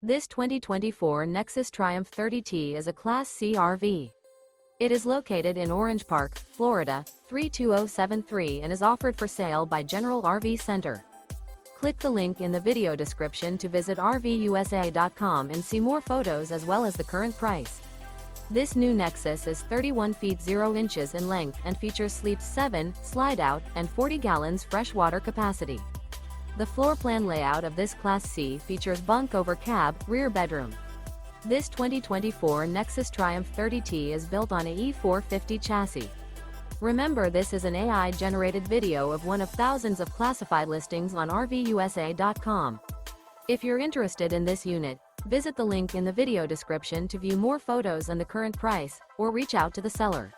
This 2024 Nexus Triumph 30T is a Class C RV. It is located in Orange Park, Florida, 32073 and is offered for sale by General RV Center. Click the link in the video description to visit RVUSA.com and see more photos as well as the current price. This new Nexus is 31 feet 0 inches in length and features sleeps 7, slide-out, and 40 gallons freshwater capacity. The floor plan layout of this Class C features bunk over cab, rear bedroom. This 2024 Nexus Triumph 30T is built on a E450 chassis. Remember, this is an AI-generated video of one of thousands of classified listings on RVUSA.com. If you're interested in this unit, visit the link in the video description to view more photos and the current price, or reach out to the seller.